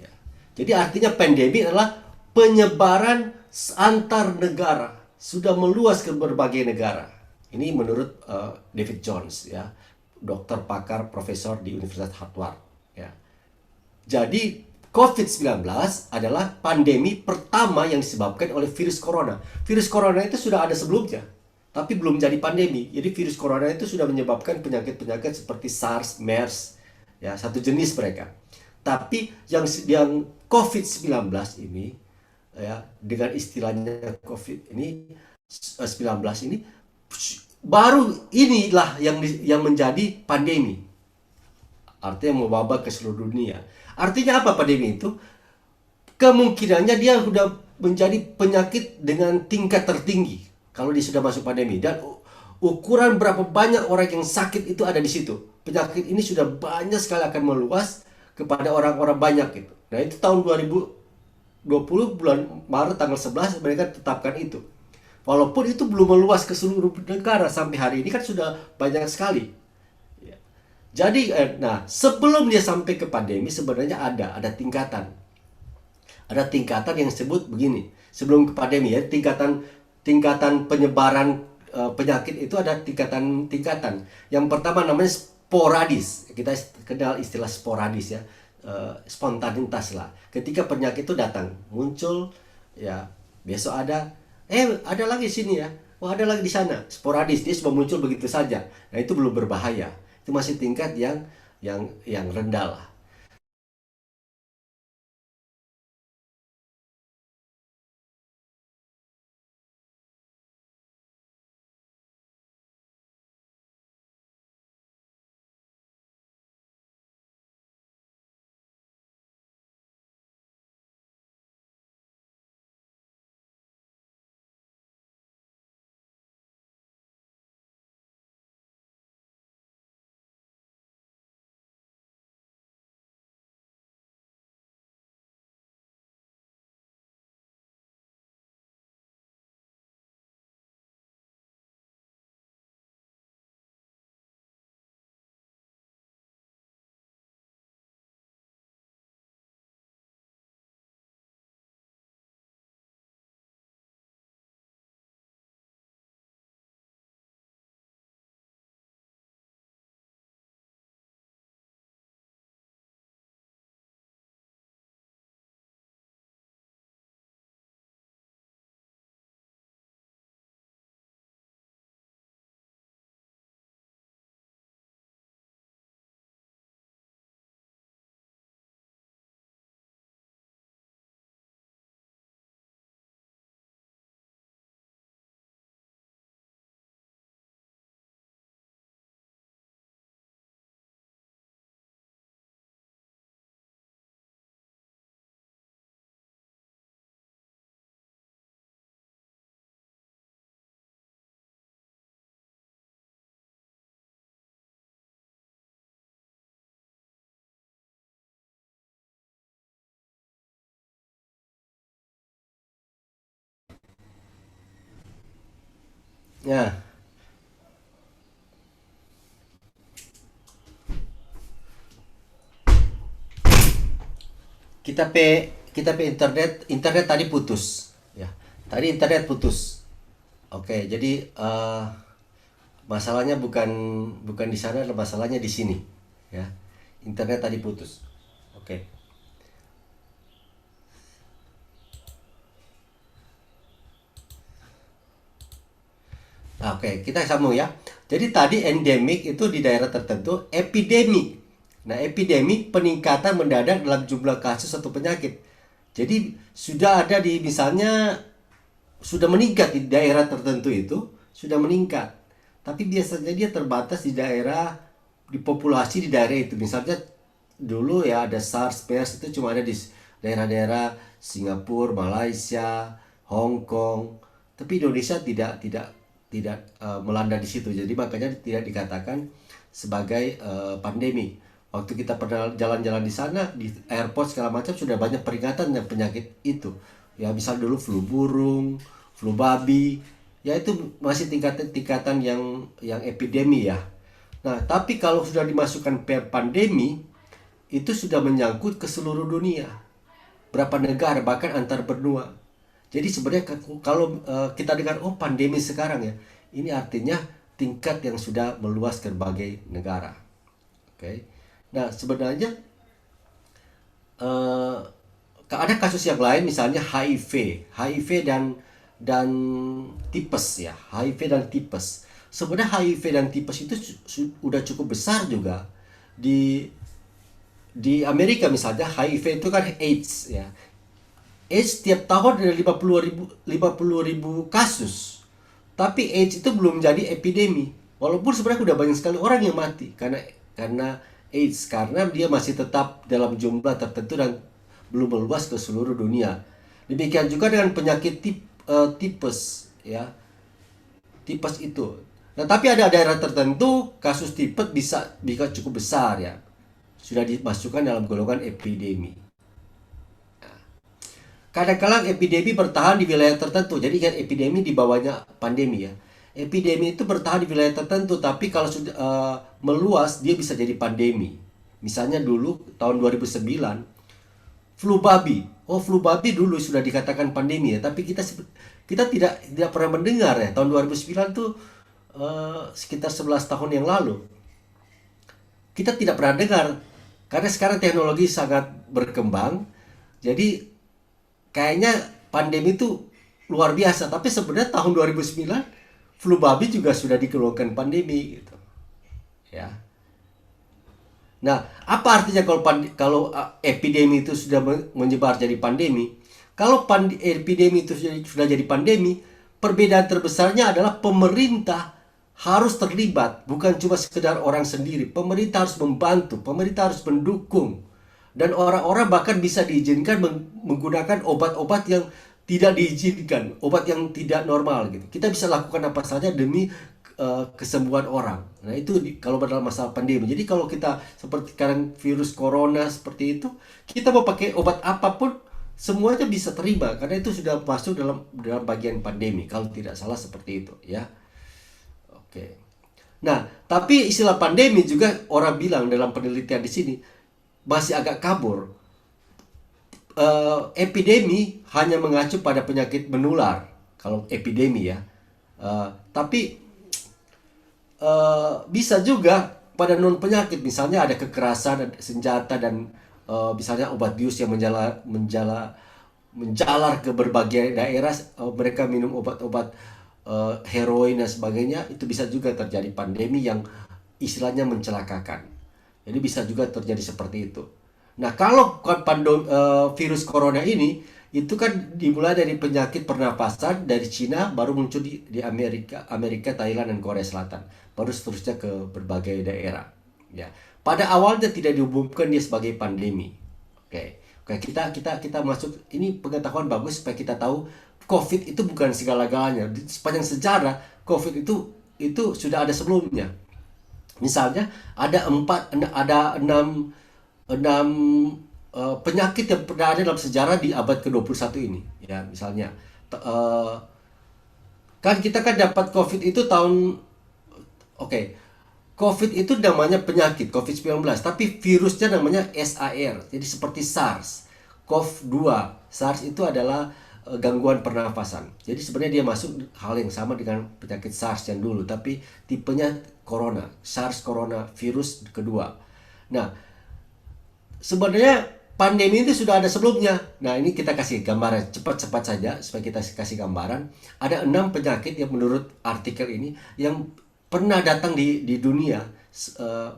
Ya. Jadi artinya pandemi adalah penyebaran antar negara, sudah meluas ke berbagai negara. Ini menurut David Jones ya, dokter pakar profesor di Universitas Harvard ya. Jadi COVID-19 adalah pandemi pertama yang disebabkan oleh virus corona. Virus corona itu sudah ada sebelumnya, tapi belum jadi pandemi. Jadi virus corona itu sudah menyebabkan penyakit-penyakit seperti SARS, MERS, ya satu jenis mereka. Tapi yang COVID-19 ini, ya dengan istilahnya COVID ini 19 ini baru inilah yang menjadi pandemi, artinya mewabah ke seluruh dunia. Artinya apa pandemi itu? Kemungkinannya dia sudah menjadi penyakit dengan tingkat tertinggi kalau dia sudah masuk pandemi, dan ukuran berapa banyak orang yang sakit itu ada di situ. Penyakit ini sudah banyak sekali akan meluas kepada orang-orang banyak gitu. Nah, itu tahun 2020 bulan Maret tanggal 11 mereka tetapkan itu. Walaupun itu belum meluas ke seluruh negara sampai hari ini kan sudah banyak sekali. Ya. Jadi, nah sebelum dia sampai ke pandemi sebenarnya ada tingkatan. Ada tingkatan yang disebut begini. Sebelum ke pandemi ya, tingkatan tingkatan penyebaran penyakit itu ada tingkatan-tingkatan. Yang pertama namanya sporadis. Kita kenal istilah sporadis ya. Spontanitas lah. Ketika penyakit itu datang, muncul ya, besok ada lagi sini ya. Wah, ada lagi di sana. Sporadis, dia cuma muncul begitu saja. Nah, itu belum berbahaya. Itu masih tingkat yang rendah lah. Ya, kita pe internet tadi putus. Ya, tadi internet putus. Oke, jadi masalahnya bukan bukan di sana, masalahnya di sini. Ya, internet tadi putus. Oke. Nah, oke, kita sambung ya. Jadi tadi endemik itu di daerah tertentu, epidemi. Nah, epidemi peningkatan mendadak dalam jumlah kasus atau penyakit. Jadi sudah ada di misalnya sudah meningkat di daerah tertentu itu, sudah meningkat. Tapi biasanya dia terbatas di daerah di populasi di daerah itu. Misalnya dulu ya ada SARS, MERS itu cuma ada di daerah-daerah Singapura, Malaysia, Hong Kong. Tapi Indonesia tidak melanda di situ. Jadi makanya tidak dikatakan sebagai pandemi. Waktu kita pernah jalan-jalan di sana di airport segala macam sudah banyak peringatan dan penyakit itu. Ya misal dulu flu burung, flu babi, ya itu masih tingkatan-tingkatan yang epidemi ya. Nah, tapi kalau sudah dimasukkan pandemi, itu sudah menyangkut ke seluruh dunia. Berapa negara, bahkan antar benua. Jadi sebenarnya kalau kita dengar, oh pandemi sekarang ya, ini artinya tingkat yang sudah meluas ke berbagai negara. Oke. Nah, sebenarnya eh, ada kasus yang lain misalnya HIV dan tipes ya, HIV dan tipes. Sebenarnya HIV dan tipes itu udah cukup besar juga di Amerika misalnya. HIV itu kan AIDS ya. AIDS setiap tahun ada 50.000 kasus. Tapi AIDS itu belum jadi epidemi. Walaupun sebenarnya udah banyak sekali orang yang mati karena AIDS, karena dia masih tetap dalam jumlah tertentu dan belum meluas ke seluruh dunia. Demikian juga dengan penyakit tipes ya, tipes itu. Nah, tapi ada daerah tertentu kasus tipes bisa cukup besar ya. Sudah dimasukkan dalam golongan epidemi. Kadang-kadang epidemi bertahan di wilayah tertentu. Jadi kan epidemi di bawahnya pandemi ya. Epidemi itu bertahan di wilayah tertentu, tapi kalau sudah meluas dia bisa jadi pandemi. Misalnya dulu tahun 2009 flu babi. Oh, flu babi dulu sudah dikatakan pandemi ya, tapi kita tidak pernah mendengar ya. Tahun 2009 tuh sekitar 11 tahun yang lalu. Kita tidak pernah dengar karena sekarang teknologi sangat berkembang. Jadi kayaknya pandemi itu luar biasa, tapi sebenarnya tahun 2009 flu babi juga sudah dikeluarkan pandemi gitu. Ya. Nah, apa artinya kalau epidemi itu sudah menyebar jadi pandemi? Kalau epidemi itu sudah jadi pandemi, perbedaan terbesarnya adalah pemerintah harus terlibat, bukan cuma sekedar orang sendiri. Pemerintah harus membantu, pemerintah harus mendukung. Dan orang-orang bahkan bisa diizinkan menggunakan obat-obat yang tidak diizinkan, obat yang tidak normal gitu. Kita bisa lakukan apa saja demi kesembuhan orang. Nah, itu kalau dalam masalah pandemi. Jadi kalau kita seperti sekarang virus corona seperti itu, kita mau pakai obat apapun semuanya bisa terima karena itu sudah masuk dalam dalam bagian pandemi kalau tidak salah seperti itu ya. Oke. Nah, tapi istilah pandemi juga orang bilang dalam penelitian di sini masih agak kabur. Epidemi hanya mengacu pada penyakit menular kalau epidemi ya. Tapi bisa juga pada non penyakit, misalnya ada kekerasan senjata dan misalnya obat bius yang menjalar ke berbagai daerah. Mereka minum obat-obat heroin dan sebagainya, itu bisa juga terjadi pandemi yang istilahnya mencelakakan. Jadi bisa juga terjadi seperti itu. Nah, kalau virus corona ini itu kan dimulai dari penyakit pernapasan dari Cina, baru muncul di Amerika, Thailand dan Korea Selatan, baru seterusnya ke berbagai daerah. Ya, pada awalnya tidak diumumkan dia sebagai pandemi. Oke, oke, kita masuk ini pengetahuan bagus supaya kita tahu COVID itu bukan segala-galanya. Di sepanjang sejarah COVID itu sudah ada sebelumnya. Misalnya ada enam penyakit yang pernah ada dalam sejarah di abad ke-21 ini. Ya, misalnya t- eh, Kan kita kan dapat COVID itu tahun, oke, COVID itu namanya penyakit COVID-19, tapi virusnya namanya SAR. Jadi seperti SARS, CoV-2. SARS itu adalah gangguan pernafasan. Jadi sebenarnya dia masuk hal yang sama dengan penyakit SARS yang dulu, tapi tipenya corona, SARS corona virus kedua. Nah, sebenarnya pandemi itu sudah ada sebelumnya. Nah, ini kita kasih gambaran cepat-cepat saja supaya kita kasih gambaran. Ada 6 penyakit yang menurut artikel ini yang pernah datang di dunia, eh,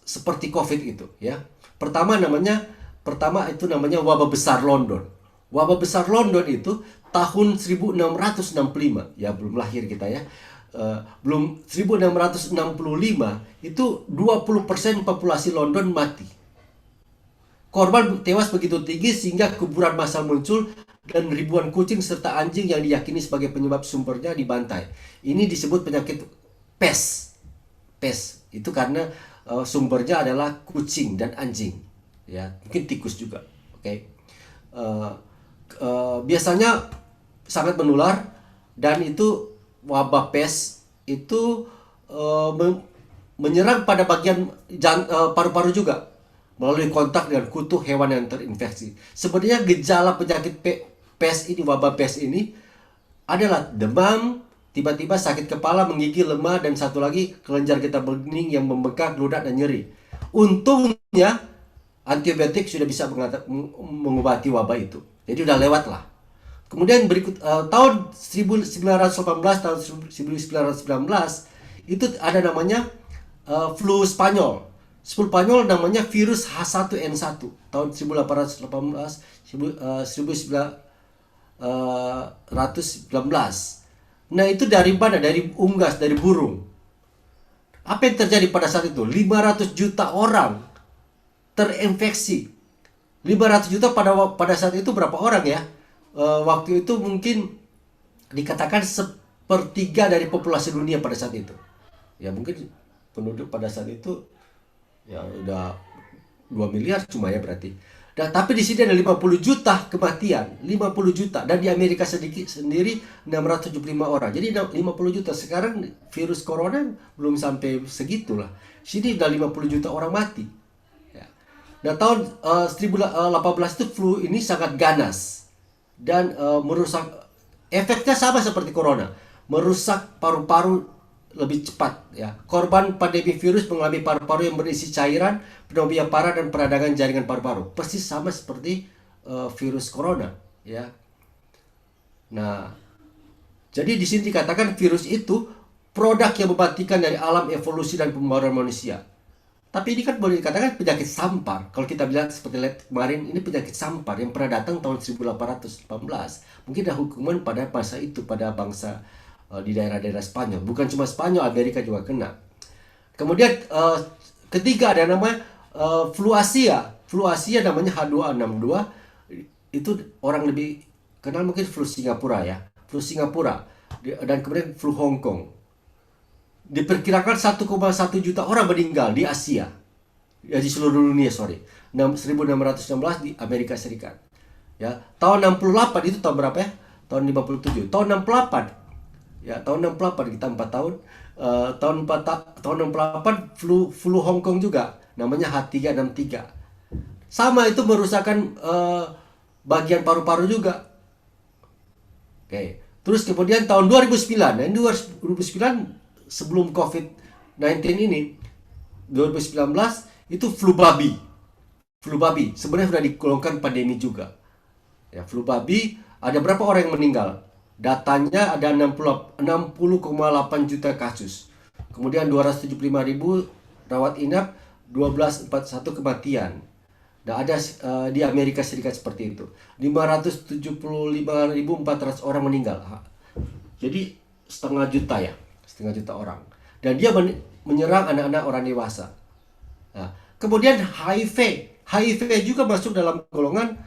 seperti COVID itu, ya. Pertama itu namanya wabah besar London. Wabah besar London itu tahun 1665, ya belum lahir kita ya. Belum 1665 itu 20% populasi London mati. Korban tewas begitu tinggi sehingga kuburan massal muncul dan ribuan kucing serta anjing yang diyakini sebagai penyebab sumbernya dibantai. Ini disebut penyakit pes. Pes itu karena sumbernya adalah kucing dan anjing, ya mungkin tikus juga. Oke. Biasanya sangat menular, dan itu wabah pes itu menyerang pada bagian paru-paru juga melalui kontak dengan kutu hewan yang terinfeksi. Sebenarnya gejala penyakit pes ini, wabah pes ini adalah demam, tiba-tiba sakit kepala, menggigil, lemah, dan satu lagi kelenjar getah bening yang membengkak, ludak, dan nyeri. Untungnya antibiotik sudah bisa mengobati wabah itu. Jadi udah lewat lah. Kemudian berikut tahun 1918, tahun 1919 itu ada namanya flu Spanyol. Flu Spanyol namanya virus H1N1 tahun 1818 1919. Nah, itu dari mana? Dari unggas, dari burung. Apa yang terjadi pada saat itu? 500 juta orang terinfeksi. 500 juta pada saat itu berapa orang ya? Waktu itu mungkin dikatakan sepertiga dari populasi dunia pada saat itu. Ya mungkin penduduk pada saat itu ya udah 2 miliar cuma ya berarti. Dan tapi di sini ada 50 juta kematian, 50 juta, dan di Amerika sendiri 675 orang. Jadi 50 juta. Sekarang virus corona belum sampai segitulah. Sini udah 50 juta orang mati. Ya. Nah, tahun 2018 itu flu ini sangat ganas dan merusak, efeknya sama seperti corona, merusak paru-paru lebih cepat ya. Korban pandemi virus mengalami paru-paru yang berisi cairan, pneumonia parah, dan peradangan jaringan paru-paru. Persis sama seperti virus corona ya. Nah, jadi di sini dikatakan virus itu produk yang mematikan dari alam evolusi dan pembaruan manusia. Tapi ini kan boleh dikatakan penyakit sampar. Kalau kita bilang seperti kemarin, ini penyakit sampar yang pernah datang tahun 1818. Mungkin ada hukuman pada masa itu, pada bangsa di daerah-daerah Spanyol. Bukan cuma Spanyol, Amerika juga kena. Kemudian ketiga ada namanya flu Asia. Flu Asia namanya H2N62. Itu orang lebih kenal mungkin flu Singapura ya. Flu Singapura. Dan kemudian flu Hong Kong. Diperkirakan 1,1 juta orang meninggal di Asia. Ya, di seluruh dunia, 1616 di Amerika Serikat. Ya, tahun 68 itu tahun berapa ya? Tahun 57. Tahun 68. Ya, tahun 68 kita 4 tahun. Tahun 68 flu Hong Kong juga, namanya H3N3. Sama, itu merusakkan bagian paru-paru juga. Oke. Terus kemudian tahun 2009. Nah, 2009 sebelum COVID-19 ini, 2019 itu flu babi. Flu babi sebenarnya sudah digolongkan pandemi juga. Ya, flu babi ada berapa orang yang meninggal? Datanya ada 60,8 juta kasus. Kemudian 275.000 rawat inap, 1241 kematian. Nah, ada di Amerika Serikat seperti itu. 575.400 orang meninggal. Jadi setengah juta orang. Dan dia menyerang anak-anak, orang dewasa. Nah, kemudian HIV juga masuk dalam golongan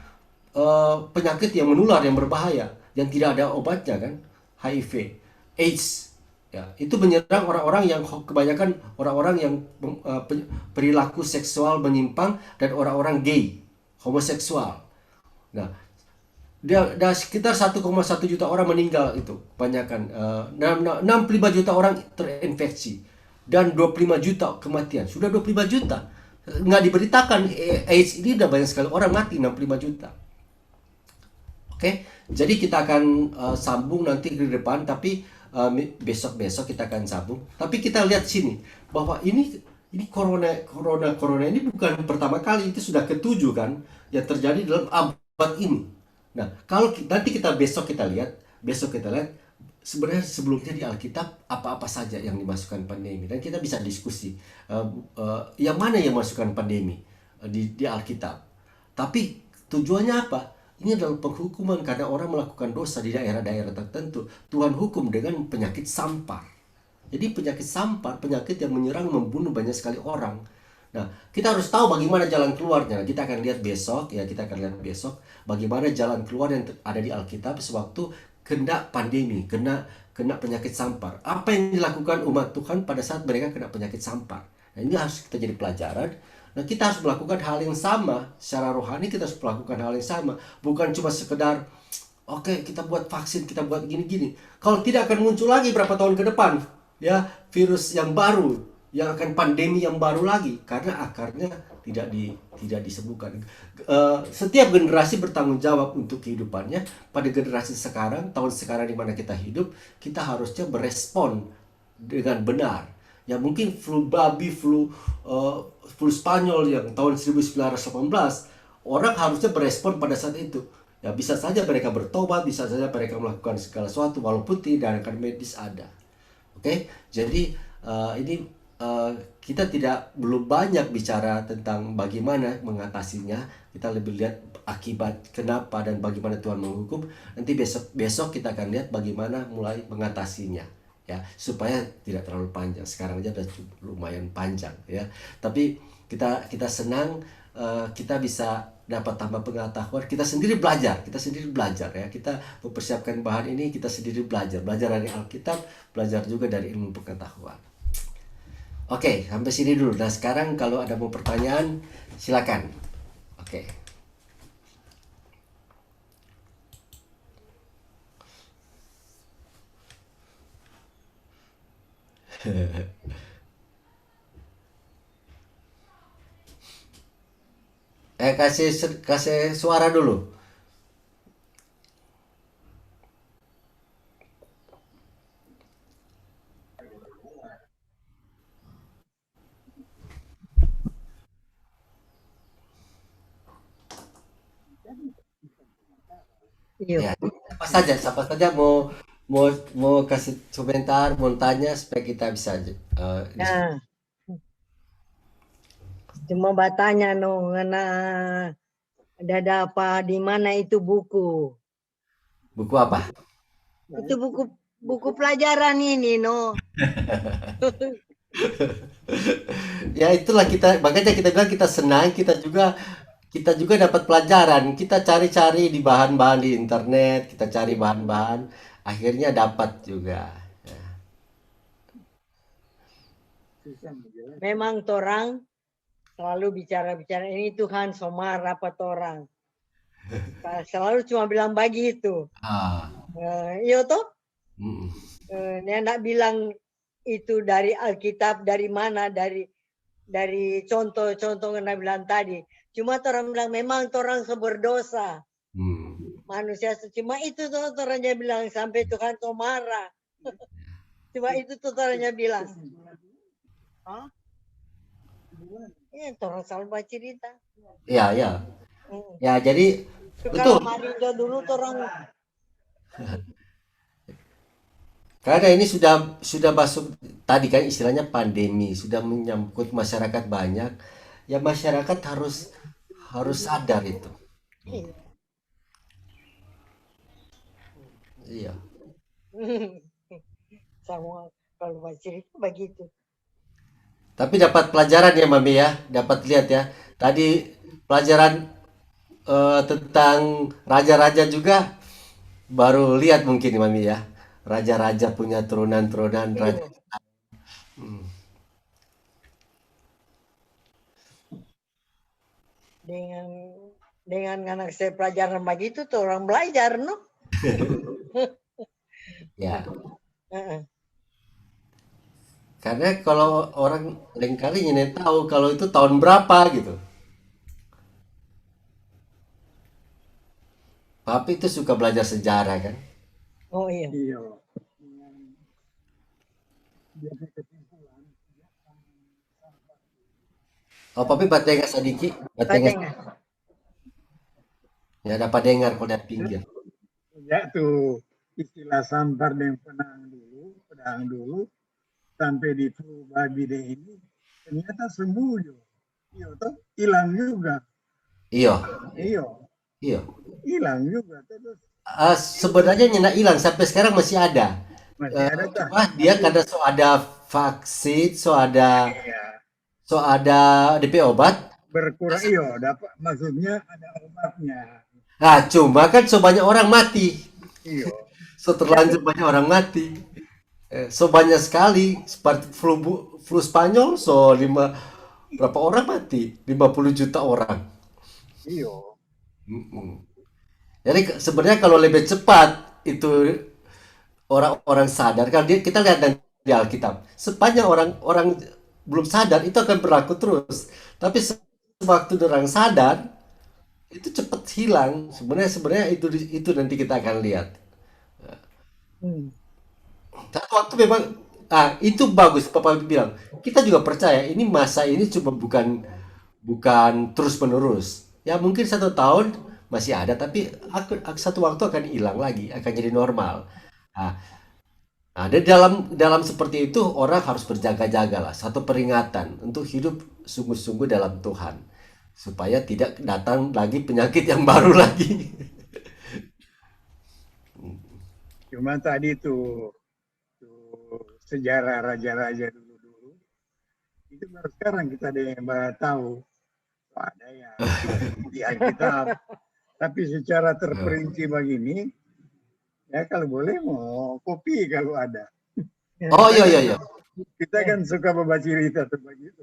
penyakit yang menular, yang berbahaya, yang tidak ada obatnya kan. HIV, AIDS ya, itu menyerang orang-orang yang kebanyakan orang-orang yang perilaku seksual menyimpang dan orang-orang gay, homoseksual. Nah, Dia ada sekitar 1,1 juta orang meninggal itu, kebanyakan 65 juta orang terinfeksi dan 25 juta kematian. Sudah 25 juta. Nggak diberitakan AIDS ini udah banyak sekali orang mati 65 juta. Oke, jadi kita akan sambung nanti ke depan, tapi besok-besok kita akan sambung. Tapi kita lihat sini bahwa ini corona ini bukan pertama kali, itu sudah ketujuh kan yang terjadi dalam abad ini. Nah, kalau nanti kita lihat sebenarnya sebelumnya di Alkitab apa-apa saja yang dimasukkan pandemi, dan kita bisa diskusi yang mana yang masukkan pandemi di Alkitab. Tapi tujuannya apa? Ini adalah penghukuman karena orang melakukan dosa di daerah-daerah tertentu. Tuhan hukum dengan penyakit sampar. Jadi penyakit sampar, penyakit yang menyerang, membunuh banyak sekali orang. Nah, kita harus tahu bagaimana jalan keluarnya. Kita akan lihat besok, ya kita akan lihat besok bagaimana jalan keluar yang ada di Alkitab sewaktu kena pandemi, kena penyakit sampar. Apa yang dilakukan umat Tuhan pada saat mereka kena penyakit sampar? Nah, ini harus kita jadi pelajaran. Nah, kita harus melakukan hal yang sama secara rohani. Kita harus melakukan hal yang sama, bukan cuma sekedar oke, kita buat vaksin, kita buat gini-gini. Kalau tidak akan muncul lagi berapa tahun ke depan, ya virus yang baru, yang akan pandemi yang baru lagi karena akarnya tidak disembuhkan. Setiap generasi bertanggung jawab untuk kehidupannya. Pada generasi sekarang, tahun sekarang di mana kita hidup, kita harusnya berespon dengan benar. Ya mungkin flu babi, flu Spanyol yang tahun 1918, orang harusnya berespon pada saat itu. Ya bisa saja mereka bertobat, bisa saja mereka melakukan segala sesuatu walaupun tindakan medis ada. Oke, jadi ini kita belum banyak bicara tentang bagaimana mengatasinya. Kita lebih lihat akibat kenapa dan bagaimana Tuhan menghukum. Nanti besok besok kita akan lihat bagaimana mulai mengatasinya, ya supaya tidak terlalu panjang. Sekarang aja udah lumayan panjang, ya. Tapi kita senang kita bisa dapat tambah pengetahuan. Kita sendiri belajar ya, kita mempersiapkan bahan ini, kita sendiri belajar dari Alkitab, belajar juga dari ilmu pengetahuan. Oke, sampai sini dulu. Nah sekarang kalau ada mau pertanyaan silakan. Oke. Kasih suara dulu.
Iya.
Ya, siapa saja mau mau mau kasih komentar, mau tanya supaya kita bisa diskusi.
Nah, cuma bertanya no, ngana ada apa di mana itu buku?
Buku apa?
Itu buku buku pelajaran ini no.
Ya itulah makanya kita bilang kita senang, kita juga dapat pelajaran. Kita cari-cari di bahan-bahan di internet, kita cari bahan-bahan, akhirnya dapat juga.
Memang torang selalu bicara-bicara ini Tuhan somar apa torang. Selalu cuma bilang begitu.
Ah,
Iya toh?
mm,
Dia enggak bilang itu dari Alkitab dari mana dari contoh-contoh yang Anda bilang tadi. Cuma orang bilang memang orang berdosa.
mm.
Manusia cuma itu tuh orangnya bilang sampai Tuhan tuh marah. Cuma itu tuh orangnya bilang. Hah? Ini orang selalu cerita.
Ya, ya,
Hmm.
ya. Jadi
Itu
betul.
kalau Marindo dulu tuh orang
Karena ini sudah masuk tadi kan istilahnya pandemi, sudah menyangkut masyarakat banyak. Ya masyarakat harus harus sadar itu. Iya.
sama kalau cerita begitu.
Tapi dapat pelajaran ya Mami ya, dapat lihat ya. Tadi pelajaran tentang raja-raja juga baru lihat mungkin Mami ya. Raja-raja punya turunan-turunan raja.
Iya.
Hmm.
Dengan dengan anak saya pelajaran begitu tuh orang belajar, no?
Ya,
Heeh.
karena kalau orang lain kali nyenet tahu kalau itu tahun berapa gitu. Papi itu suka belajar sejarah kan.
Oh iya,
Iya. Biasa kesimpulan.
Oh, papi batenga sedikit, batenga
Patengah.
ya dapat dengar kalau dari pinggir.
Ya tuh istilah sampar dan pedang dulu sampai di flu babi deh ini ternyata sembuh jo. Iya toh hilang juga.
Iya,
Iya,
iya.
hilang juga terus
Sebenarnya nyenak hilang sampai sekarang masih ada.
masih ada tak?
Cuma dia karena so ada vaksin,
Iya,
so ada DP obat.
berkurang iya dapat maksudnya ada obatnya.
Nah, cuma kan so banyak orang mati.
Iya,
So terlanjur banyak orang mati. So banyak sekali seperti flu Spanyol so berapa orang mati? 50 juta orang.
iya.
Mm-mm. Jadi sebenarnya kalau lebih cepat itu orang-orang sadar kan kita lihat di Alkitab sepanjang orang-orang belum sadar itu akan berlaku terus tapi sewaktu orang sadar itu cepat hilang sebenarnya itu nanti kita akan lihat
Hmm.
satu waktu memang itu bagus papa bilang kita juga percaya ini masa ini cuma bukan bukan terus menerus ya mungkin 1 tahun masih ada tapi satu waktu akan hilang lagi akan jadi normal. Nah, Nah, dan dalam seperti itu orang harus berjaga-jaga lah. Satu peringatan untuk hidup sungguh-sungguh dalam Tuhan, supaya tidak datang lagi penyakit yang baru lagi.
Cuma tadi tuh sejarah raja-raja dulu-dulu itu baru sekarang kita ada yang baru tahu. Ada yang di Alkitab. Tapi secara terperinci begini, ya kalau boleh mau kopi kalau ada.
Oh iya iya iya,
Kita kan suka membaca cerita tuh begitu.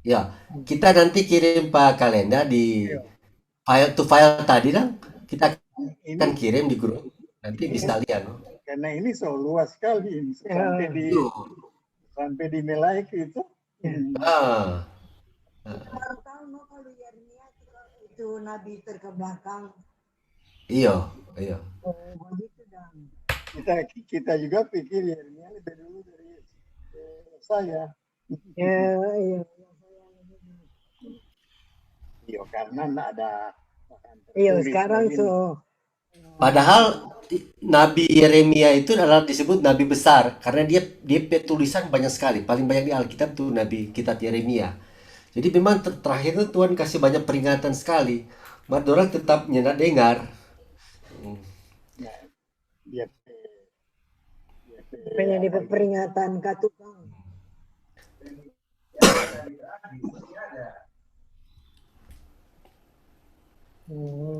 ya kita nanti kirim Pak Kalenda di
Iya.
file tadi kan, kita akan
Ini
kirim di grup. Nanti bisa lihat.
karena ini so luas sekali ini.
Yo.
Sampai di Melaik itu.
Ah,
Baru tahu no kalau Yeremia itu nabi terkebelakang.
iya iya.
Oh, begitu dan.
Kita juga pikir Yeremia lebih dulu dari saya.
Ya, iya.
Iya karena enggak ada.
Iya, sekarang
begini.
so
Padahal Nabi Yeremia itu adalah disebut nabi besar karena dia tulisan banyak sekali. Paling banyak di Alkitab tuh nabi kitab Yeremia. Jadi memang terakhir itu Tuhan kasih banyak peringatan sekali. Maka orang tetap nyenak dengar.
Nah, dia
pengen di peringatan katukang.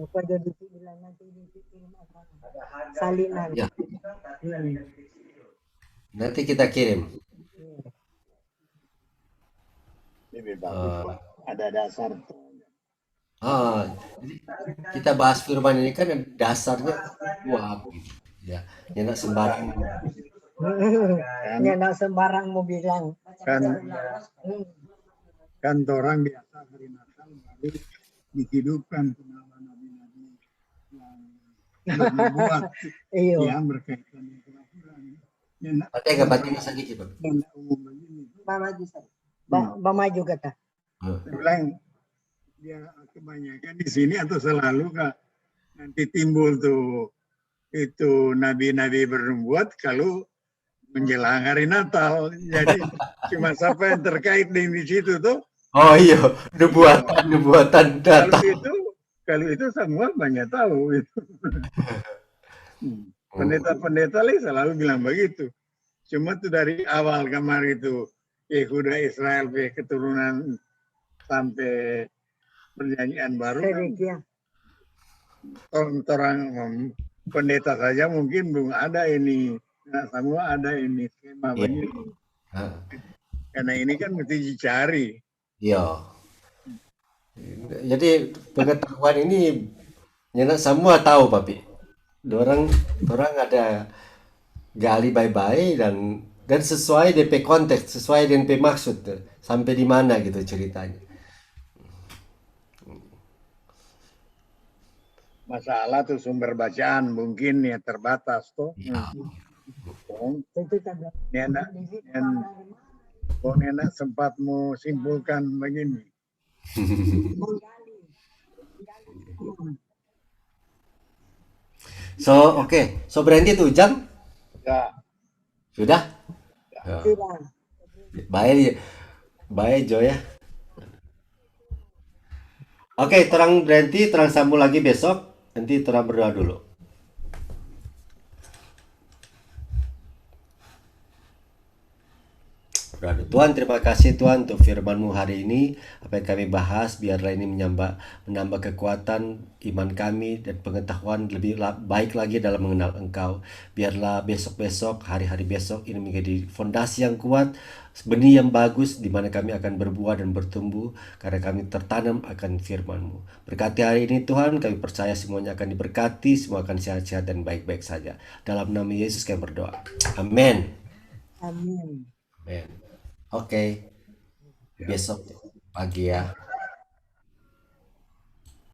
Apa jadi bilang nanti dikirim apa? Salinan.
Ya,
Hmm.
nanti kita kirim.
lebih bagus. Ada dasar tuh.
Jadi kita bahas firman ini kan dasarnya wah, ya, nyenak sembarang.
Ya nak sembarang mau bilang.
Kan
Hmm.
kan orang biasa hari Natal baru dihidupkan nama nabi-nabi yang bernubuat
Iya.
yang berkaitan dengan kelahiran. Yang
Berarti agak batin sedikit, Pak.
umum begini.
Mama juga tak.
Saya bilang dia kebanyakan di sini atau selalu kak nanti timbul tuh itu nabi-nabi bernubuat kalau menjelang hari Natal. Jadi cuma siapa yang terkait dengan di situ tuh.
Oh iya, nubuatan datang.
Kalau itu semua banyak tahu itu. Pendeta-pendeta selalu bilang begitu. Cuma tuh dari awal kemarin itu Yehuda Israel keturunan sampai perjanjian baru kan, orang pendeta saja mungkin belum ada ini. Nah, semua ada ini skema begini. Karena ini kan mesti dicari.
Iya. Jadi pengetahuan ini nyenak semua tahu papi. Orang orang ada gali baik-baik dan sesuai DP konteks, sesuai DP maksud tuh. Sampai di mana gitu ceritanya.
Masalah tuh sumber bacaan mungkin ya terbatas tuh.
Ya.
Tentu tanda
Nenek, nenek sempat mau simpulkan begini.
menggali.
So, oke. So berhenti tuh jam?
Ya,
Sudah? Ya.
Sudah.
Baik, baik Jo ya. Oke, terang berhenti, terang sambung lagi besok. Nanti terang berdoa dulu. Berdoa dulu. Tuhan, terima kasih Tuhan untuk firman-Mu hari ini. Apa yang kami bahas, biarlah ini menambah kekuatan iman kami dan pengetahuan lebih baik lagi dalam mengenal Engkau. Biarlah besok-besok, hari-hari besok ini menjadi fondasi yang kuat, benih yang bagus di mana kami akan berbuah dan bertumbuh karena kami tertanam akan firman-Mu. Berkati hari ini Tuhan, kami percaya semuanya akan diberkati, semua akan sehat-sehat dan baik-baik saja. Dalam nama Yesus kami berdoa. Amin.
Amin.
Amin. Oke, besok pagi ya.